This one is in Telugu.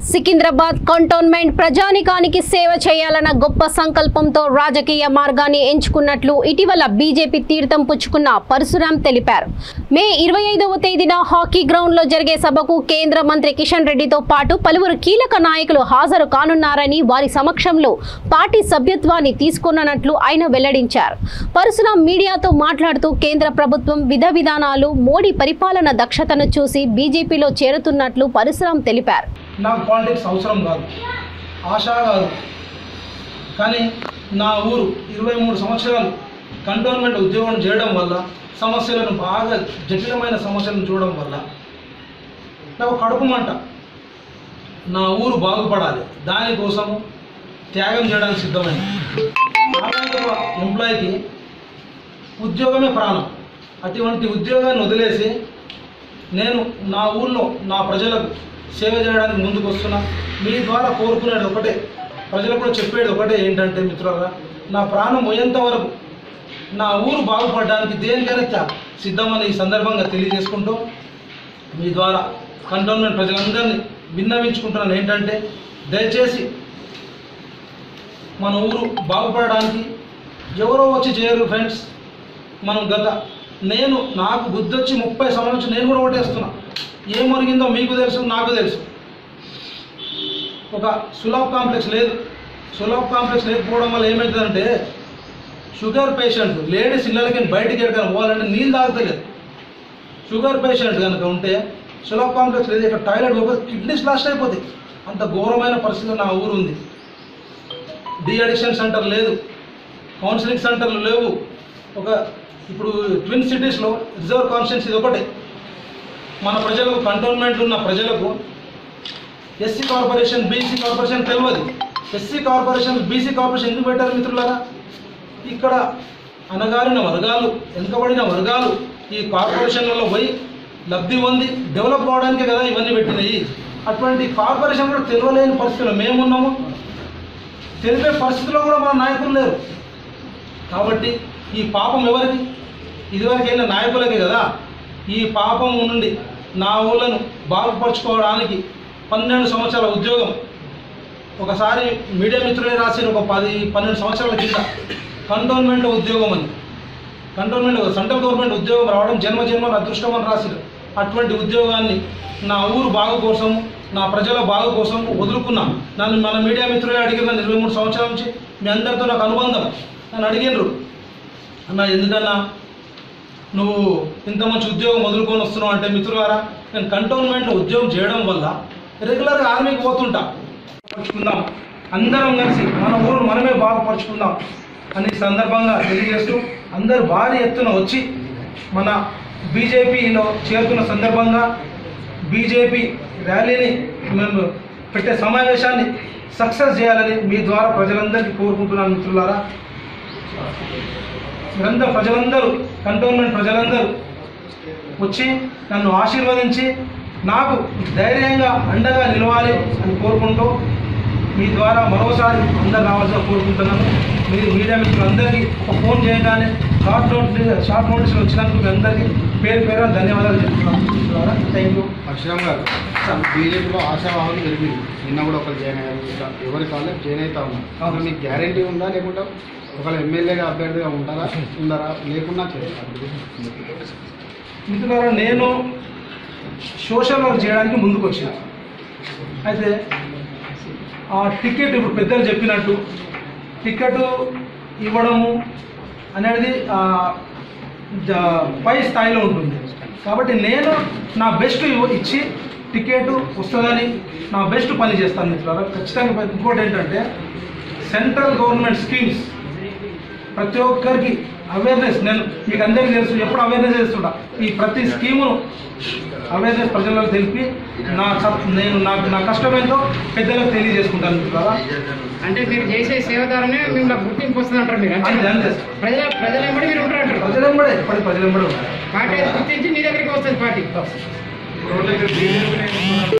సికింద్రాబాద్ కంటోన్మెంట్ ప్రజానికానికి సేవ చేయాలన్న గొప్ప సంకల్పంతో రాజకీయ మార్గాన్ని ఎంచుకున్నట్లు ఇటీవల బీజేపీ తీర్థం పుచ్చుకున్న పరశురాం తెలిపారు. మే 25వ తేదీన హాకీ గ్రౌండ్ లో జరిగే సభకు కేంద్ర మంత్రి కిషన్ రెడ్డితో పాటు పలువురు కీలక నాయకులు హాజరు కానున్నారని వారి సమక్షంలో పార్టీ సభ్యత్వాన్ని తీసుకున్నట్లు ఆయన వెల్లడించారు. పరశురాం మీడియాతో మాట్లాడుతూ కేంద్ర ప్రభుత్వం విధానాలు మోడీ పరిపాలన దక్షతను చూసి బీజేపీలో చేరుతున్నట్లు పరశురాం తెలిపారు. నాకు పాలిటిక్స్ అవసరం కాదు, ఆశ కాదు, కానీ నా ఊరు 23 సంవత్సరాలు కంటోన్మెంట్ ఉద్యోగం చేయడం వల్ల సమస్యలను బాగా జటిలమైన సమస్యలను చూడడం వల్ల నాకు కడుపు మంట. నా ఊరు బాగుపడాలి, దానికోసం త్యాగం చేయడానికి సిద్ధమైంది. ఎంప్లాయీకి ఉద్యోగమే ప్రాణం. అటువంటి ఉద్యోగాన్ని వదిలేసి నేను నా ఊళ్ళో నా ప్రజలకు సేవ చేయడానికి ముందుకు వస్తున్నా. మీ ద్వారా కోరుకునేది ఒకటే, ప్రజలకు కూడా చెప్పేది ఒకటే, ఏంటంటే మిత్రులారా, నా ప్రాణం పోయేంత వరకు నా ఊరు బాగుపడడానికి దేనికైనా సిద్ధమని ఈ సందర్భంగా తెలియజేసుకుంటూ మీ ద్వారా కంటోన్మెంట్ ప్రజలందరినీ విన్నవించుకుంటున్నాను. ఏంటంటే దయచేసి మన ఊరు బాగుపడడానికి ఎవరో వచ్చి చేయరు ఫ్రెండ్స్. మనం నాకు బుద్ధి వచ్చి 30 సంవత్సరాలు నేను కూడా ఓటేస్తున్నా. ఏం ఒరిగిందో మీకు తెలుసు, నాకు తెలుసు. ఒక సులభ్ కాంప్లెక్స్ లేదు. సులభ్ కాంప్లెక్స్ లేకపోవడం వల్ల ఏమవుతుందంటే షుగర్ పేషెంట్ లేడీస్ ఇళ్ళకి బయటికి ఎక్కడికైనా పోవాలంటే నీళ్ళు తాగుతలేదు. షుగర్ పేషెంట్ కనుక ఉంటే సులభ్ కాంప్లెక్స్ లేదు, ఇక్కడ టాయిలెట్ పోతే కిడ్నీస్ లాస్ట్ అయిపోతాయి. అంత ఘోరమైన పరిస్థితిలో నా ఊరు ఉంది. డి అడిక్షన్ సెంటర్ లేదు, కౌన్సిలింగ్ సెంటర్లు లేవు. ఇప్పుడు ట్విన్ సిటీస్లో రిజర్వ్ కాన్స్టిట్యున్సీ ఇది ఒకటే. మన ప్రజలకు కంటోన్మెంట్ ఉన్న ప్రజలకు ఎస్సీ కార్పొరేషన్, బీసీ కార్పొరేషన్ తెలియదు. ఎస్సీ కార్పొరేషన్, బీసీ కార్పొరేషన్ ఎందుకు పెట్టారు మిత్రులారా? ఇక్కడ అనగారిన వర్గాలు, వెనుకబడిన వర్గాలు ఈ కార్పొరేషన్లలో పోయి లబ్ధి పొంది డెవలప్ అవడానికే కదా ఇవన్నీ పెట్టినాయి. అటువంటి కార్పొరేషన్ కూడా తెలియలేని పరిస్థితుల్లో మేమున్నాము. తెలిపే పరిస్థితుల్లో కూడా మన నాయకులు లేరు. కాబట్టి ఈ పాపం ఎవరికి? ఇదివరకైనా నాయకులకే కదా. ఈ పాపం నుండి నా ఊళ్ళను బాగుపరుచుకోవడానికి 12 సంవత్సరాల ఉద్యోగం. ఒకసారి మీడియా మిత్రులే రాసిన ఒక 10-12 సంవత్సరాల కింద కంటోన్మెంట్ ఉద్యోగం అని, కంటోన్మెంట్ సెంట్రల్ గవర్నమెంట్ ఉద్యోగం రావడం జన్మ అదృష్టం అని రాసిరు. అటువంటి ఉద్యోగాన్ని నా ఊరు బాగు కోసం, నా ప్రజల బాగు కోసం వదులుకున్నాను. మన మీడియా మిత్రులే అడిగిన 23 సంవత్సరాల నుంచి మీ అందరితో నాకు అనుబంధం. నన్ను అడిగినరు, అన్న ఎందుకన్నా నువ్వు ఇంత మంచి ఉద్యోగం వదులుకొని వస్తున్నావు అంటే, మిత్రులారా నేను కంటోన్మెంట్లో ఉద్యోగం చేయడం వల్ల రెగ్యులర్గా ఆర్మీకి పోతుంటా. పరుచుకుందాం, అందరం కలిసి మన ఊరు మనమే బాగుపరుచుకుందాం అని సందర్భంగా తెలియజేస్తూ అందరూ భారీ ఎత్తున వచ్చి మన బీజేపీలో చేరుతున్న సందర్భంగా బీజేపీ ర్యాలీని మేము పెట్టే సమావేశాన్ని సక్సెస్ చేయాలని మీ ద్వారా ప్రజలందరికీ కోరుకుంటున్నాను. మిత్రులారా, ప్రజలందరూ కంటోన్మెంట్ ప్రజలందరూ వచ్చి నన్ను ఆశీర్వదించి నాకు ధైర్యంగా అండగా నిలవాలి అని కోరుకుంటూ మీ ద్వారా మరోసారి అందరు రావాల్సిన కోరుకుంటున్నాను. మీరు మీడియా మిత్రులందరికీ ఒక ఫోన్ చేయగానే షార్ట్ నోటీసులు వచ్చినందుకు మీ అందరికీ పేరు ధన్యవాదాలు చెప్తున్నాను. Thank you. పరశురాం గారు, బీజేపీలో ఆశావాహులు పెరిగింది. నిన్న కూడా ఒకరు జాయిన్ అయ్యారు, ఎవరి కాలేదు జాయిన్ అవుతా ఉన్నారు. మీకు గ్యారంటీ ఉందా? లేకుండా ఒకవేళ ఎమ్మెల్యేగా అభ్యర్థిగా ఉండారా లేకుండా చేస్తారు? మిత్రులారా, నేను సోషల్ వర్క్ చేయడానికి ముందుకు వచ్చాను. అయితే ఆ టికెట్ ఇప్పుడు పెద్దలు చెప్పినట్టు టికెట్ ఇవ్వడము అనేది పై స్థాయిలో ఉంటుంది. కాబట్టి నేను నా బెస్ట్ ఇచ్చి టికెట్ వస్తుందని నా బెస్ట్ పని చేస్తాను మిత్రులారా. ఖచ్చితంగా. ఇంకోటి ఏంటంటే సెంట్రల్ గవర్నమెంట్ స్కీమ్స్ ప్రతి ఒక్కరికి అవేర్నెస్, నేను మీకు అందరికీ తెలుసు, ఎప్పుడు అవేర్నెస్ చేస్తుంటా. ఈ ప్రతి స్కీమును అవేర్నెస్ ప్రజలకు తెలిపి నా కష్టం ఏంటో పెద్దలకు తెలియజేసుకుంటాను మిత్రులారా. అంటే మీరు చేసే సేవ ద్వారానే మిమ్మల్ని గుర్తింపు వస్తుంది అంటారు. మీరు ప్రజలెంబడి మీరు ఉంటారు. ప్రజలెంబడి పార్టీ గుర్తించి మీ దగ్గరికి వస్తుంది పార్టీ.